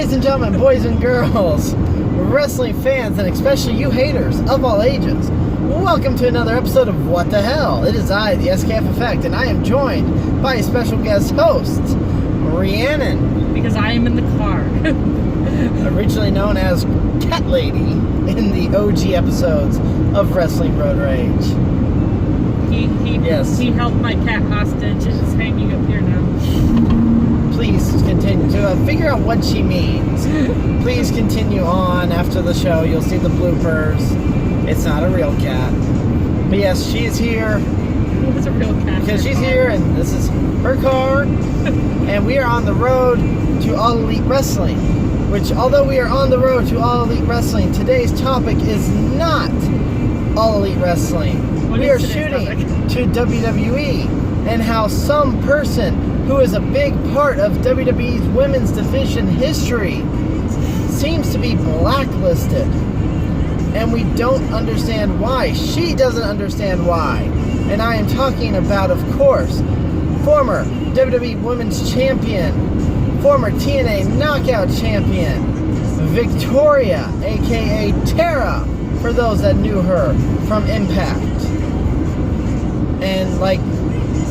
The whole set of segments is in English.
Ladies and gentlemen, boys and girls, wrestling fans, and especially you haters of all ages, welcome to another episode of What the Hell. It is I, the SKF Effect, and I am joined by a special guest host, Rhiannon. Because I am in the car. Originally known as Cat Lady in the OG episodes of Wrestling Road Rage. He held my cat hostage and is hanging up here now. Please continue to figure out what she means. Please continue on after the show. You'll see the bloopers. It's not a real cat. But yes, she's here. It's a real cat. Because she's here and this is her car. And we are on the road to All Elite Wrestling. Which, although we are on the road to All Elite Wrestling, today's topic is not All Elite Wrestling. We are shooting to WWE and how some person who is a big part of WWE's women's division history seems to be blacklisted. And we don't understand why. She doesn't understand why. And I am talking about, of course, former WWE Women's Champion, former TNA Knockout Champion, Victoria, aka Tara, for those that knew her from Impact. And like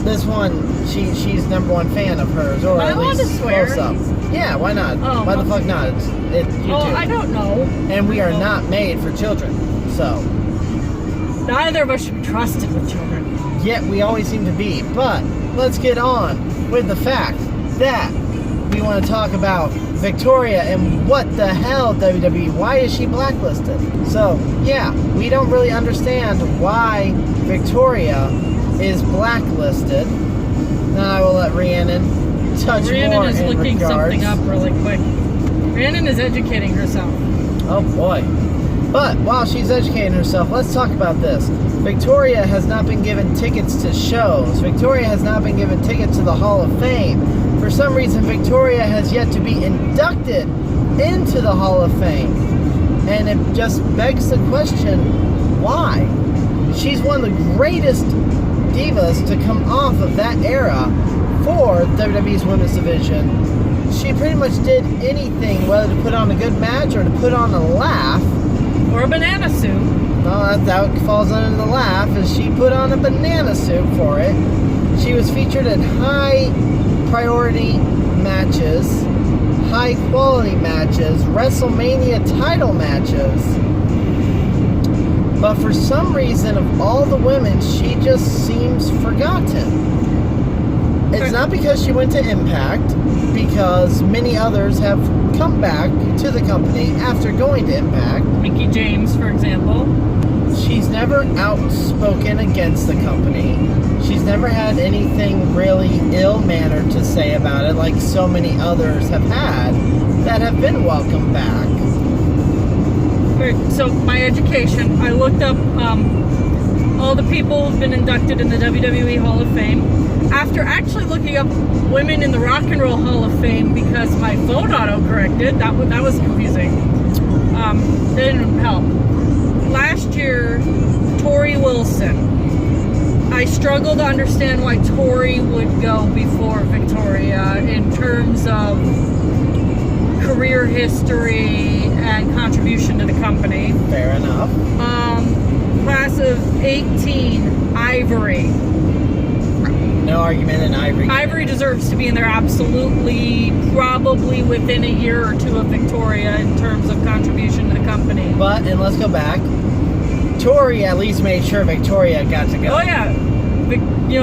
this one, she's number one fan of hers, or at least close up. Yeah, why not? Oh, why the fuck not? It's YouTube. Oh, I don't know. And we are not made for children, so. Neither of us should be trusted with children. Yet we always seem to be. But let's get on with the fact that we want to talk about Victoria and what the hell, WWE, why is she blacklisted? So, yeah, we don't really understand why Victoria is blacklisted. Now I will let Rhiannon touch more in regards. Rhiannon is looking something up really quick. Rhiannon is educating herself. Oh boy. But while she's educating herself, let's talk about this. Victoria has not been given tickets to shows. Victoria has not been given tickets to the Hall of Fame. For some reason, Victoria has yet to be inducted into the Hall of Fame. And it just begs the question, why? She's one of the greatest divas to come off of that era for WWE's women's division. She pretty much did anything, whether to put on a good match or to put on a laugh. Or a banana suit. No, that falls under the laugh, as she put on a banana suit for it. She was featured in high priority matches, high quality matches, WrestleMania title matches. But for some reason, of all the women, she just seems forgotten. It's not because she went to Impact, because many others have come back to the company after going to Impact. Mickie James, for example. She's never outspoken against the company. She's never had anything really ill-mannered to say about it, like so many others have had that have been welcomed back. So my education, I looked up all the people who've been inducted in the WWE Hall of Fame. After actually looking up women in the Rock and Roll Hall of Fame, because my phone auto-corrected, that was confusing. That didn't help. Last year, Tori Wilson. I struggle to understand why Tori would go before Victoria in terms of career history and contribution to the company. Fair enough. Class of 18, Ivory. No argument in Ivory. Ivory deserves to be in there absolutely, probably within a year or two of Victoria in terms of contribution to the company. But, and let's go back, Tori at least made sure Victoria got to go. Oh yeah.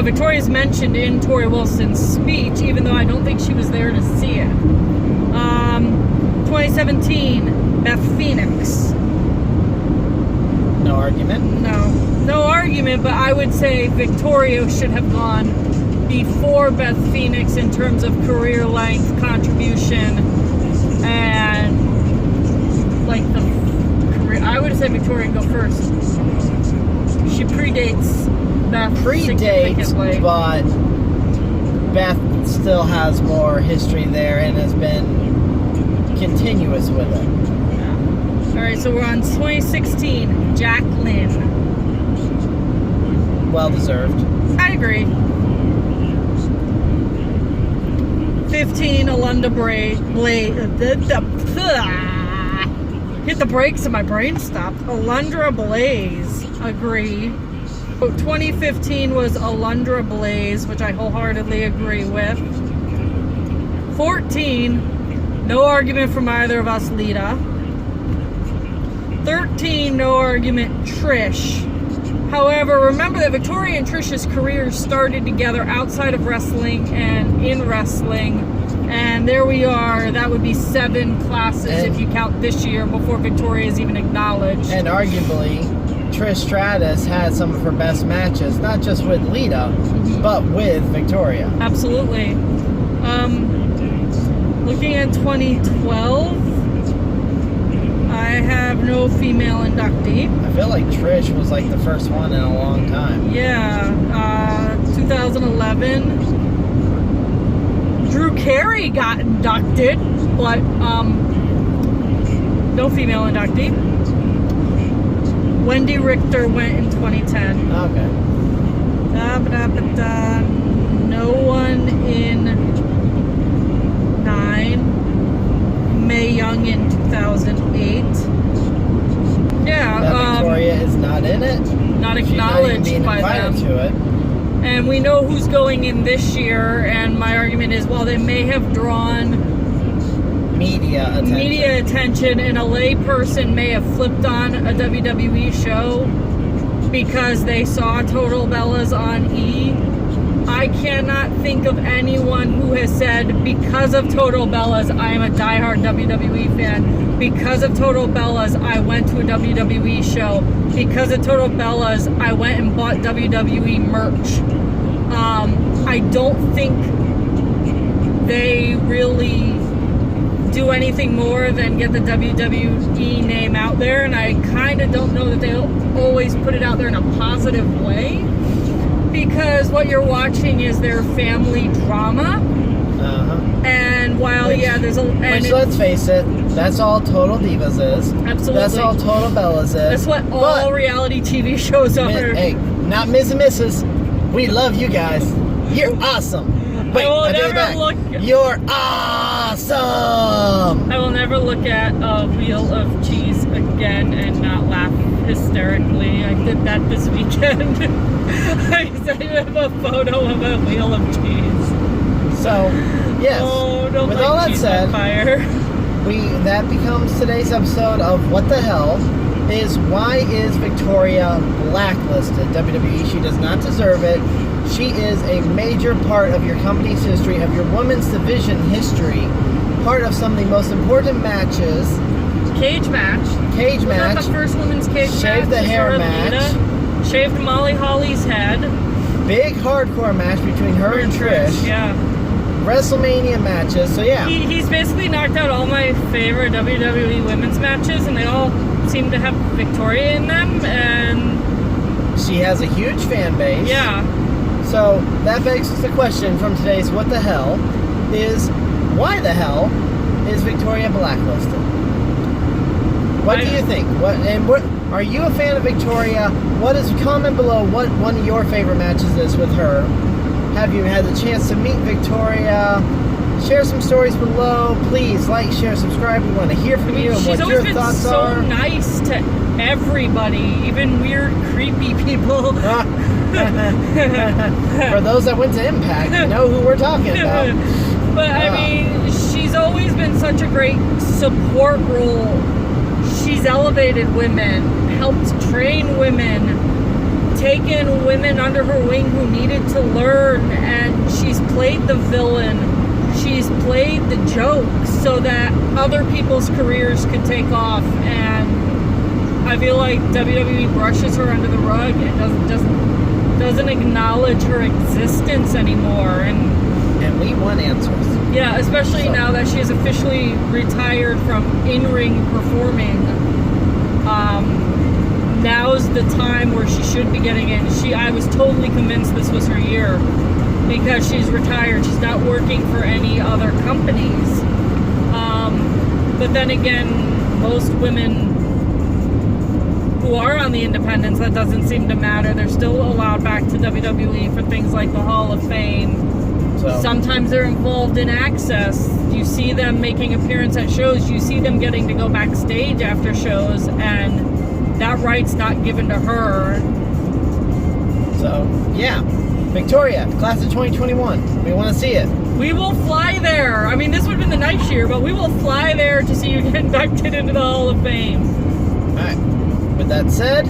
Victoria's mentioned in Tori Wilson's speech, even though I don't think she was there to see it. 2017, Beth Phoenix. No argument? No argument, but I would say Victoria should have gone before Beth Phoenix in terms of career length, contribution, and like the career. I would say Victoria go first. She predates Beth significantly. But Beth still has more history there and has been continuous with it. Yeah. Alright, so we're on 2016, Jacqueline. Well deserved. I agree. 15, Alundra hit the brakes and my brain stopped. Alundra Blaze, agree. 2015 was Alundra Blaze, which I wholeheartedly agree with. 14, no argument from either of us, Lita. 13, no argument, Trish. However, remember that Victoria and Trish's careers started together outside of wrestling and in wrestling. And there we are. That would be 7 classes if you count this year before Victoria is even acknowledged. And arguably, Trish Stratus had some of her best matches, not just with Lita, but with Victoria. Absolutely. Looking at 2012, I have no female inductee. I feel like Trish was like the first one in a long time. Yeah. 2011, Drew Carey got inducted, but no female inductee. Wendy Richter went in 2010. Okay. No one in 9. Mae Young in 2008. Yeah. Victoria is not in it. Not She's not even acknowledged being by them. invited to it. And we know who's going in this year, and my argument is, while they may have drawn Media attention, and a lay person may have flipped on a WWE show because they saw Total Bellas on E, I cannot think of anyone who has said, because of Total Bellas, I am a diehard WWE fan. Because of Total Bellas, I went to a WWE show. Because of Total Bellas, I went and bought WWE merch. I don't think they really do anything more than get the WWE name out there, and I kind of don't know that they'll always put it out there in a positive way, because what you're watching is their family drama. And while there's a let's face it, that's all Total Divas is. Absolutely. That's all Total Bellas is. That's what all reality TV shows are. Hey, not Ms. and Mrs. We love you guys. You're awesome. Wait, I will I take it never back. look. You're awesome. I will never look at a wheel of cheese again and not laugh hysterically. I did that this weekend. I sent him a photo of a wheel of cheese. So, yes. Oh, don't with light all that cheese said, on fire. that becomes today's episode of What the Hell is why is Victoria blacklisted? WWE, she does not deserve it. She is a major part of your company's history, of your women's division history, part of some of the most important matches. Cage match. Cage Was match. that the first women's cage match? Shaved the hair match. Lita? Shaved Molly Holly's head. Big hardcore match between her and Trish. Yeah. WrestleMania matches. So yeah. He's basically knocked out all my favorite WWE women's matches, and they all seem to have Victoria in them, and she has a huge fan base. Yeah. So that begs the question from today's What the Hell is why the hell is Victoria blacklisted? What do you think? What are you a fan of Victoria? Comment below what one of your favorite matches is with her. Have you had the chance to meet Victoria? Share some stories below. Please like, share, subscribe. We want to hear from you and what your thoughts are. She's always been so nice to everybody, even weird, creepy people. For those that went to Impact, you know who we're talking about. But I mean, she's always been such a great support role. She's elevated women, helped train women, taken women under her wing who needed to learn, and she's played the villain. She's played the joke so that other people's careers could take off, and I feel like WWE brushes her under the rug and doesn't acknowledge her existence anymore, and we want answers. Yeah, especially now that she is officially retired from in-ring performing. Now's the time where she should be getting in. I was totally convinced this was her year because she's retired. She's not working for any other companies. But then again, most women who are on the independents, that doesn't seem to matter. They're still allowed back to WWE for things like the Hall of Fame So Sometimes they're involved in Access. You see them making appearance at shows. You see them getting to go backstage after shows, and that right's not given to her. So, yeah. Victoria, class of 2021. We want to see it. We will fly there. I mean, this would have been the next year, but we will fly there to see you get inducted into the Hall of Fame. Alright. With that said,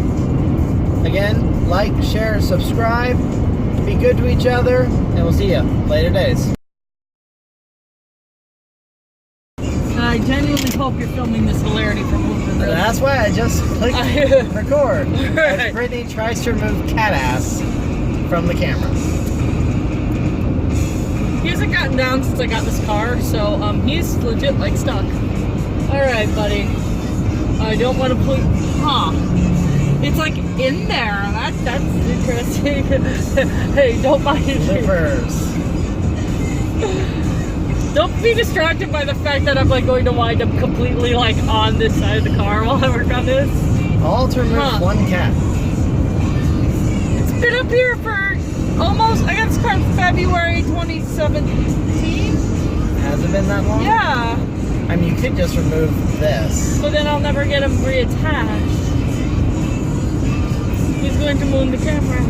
again, like, share, subscribe. Be good to each other, and we'll see you later days. I genuinely hope you're filming this hilarity from Open Road. That's why I just clicked record. Right. As Brittany tries to remove cat ass from the camera. He hasn't gotten down since I got this car, so he's legit like stuck. Alright, buddy. I don't want to put... Huh. It's like in there. That's interesting. Hey, don't mind it. Flippers. Don't be distracted by the fact that I'm like going to wind up completely like on this side of the car while I work on this. All to remove one cat. It's been up here for almost, I got this car in February 2017. Has it been that long? Yeah. I mean, you could just remove this. But then I'll never get him reattached. He's going to moon the camera.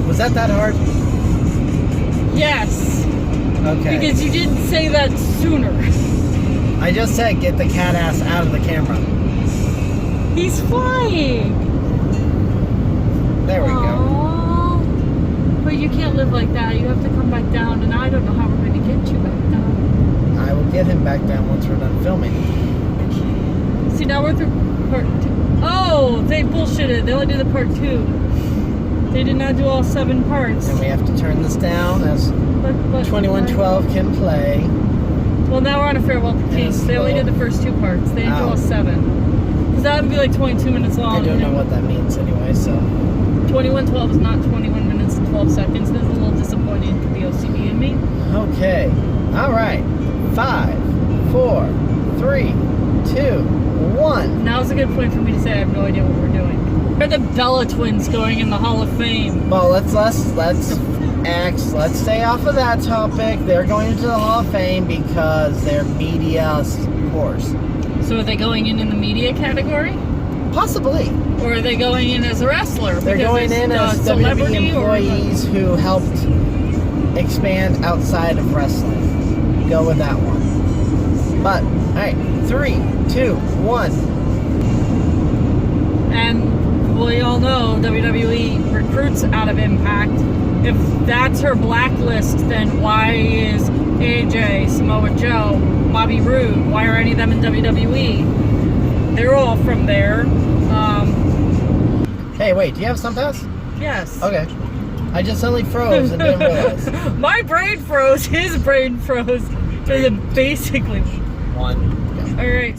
Was that hard? Yes. Okay. Because you didn't say that sooner. I just said get the cat ass out of the camera. He's flying. There we go. Aww. But you can't live like that. You have to come back down, and I don't know how we're going to get you back down. I will get him back down once we're done filming. See, now we're through part 2. Oh, they bullshitted. They only did the part 2. They did not do all 7 parts. And we have to turn this down as But 2112 can play. Well, now we're on a farewell to peace. They only did the first 2 parts. They didn't do all 7. Because that would be like 22 minutes long. I don't know what that means anyway, so. 2112 is not 21 minutes and 12 seconds. That's a little disappointing to the OCD in me. Okay. Alright. 5, 4, 3, 2, 1. Now's a good point for me to say I have no idea what we're doing. Are the Bella twins going in the Hall of Fame? Well, let's stay off of that topic. They're going into the Hall of Fame because they're media horse. So are they going in the media category? Possibly. Or are they going in as a wrestler? They're Because going in as WWE employees who helped expand outside of wrestling. Go with that one. But, alright, 3, 2, 1. And we all know WWE recruits out of Impact. If that's her blacklist, then why is AJ, Samoa Joe, Bobby Roode, why are any of them in WWE? They're all from there. Hey, wait, do you have a Sun Pass? Yes. Okay. I just suddenly froze and didn't realize. My brain froze, his brain froze. Basically. 1. Alright.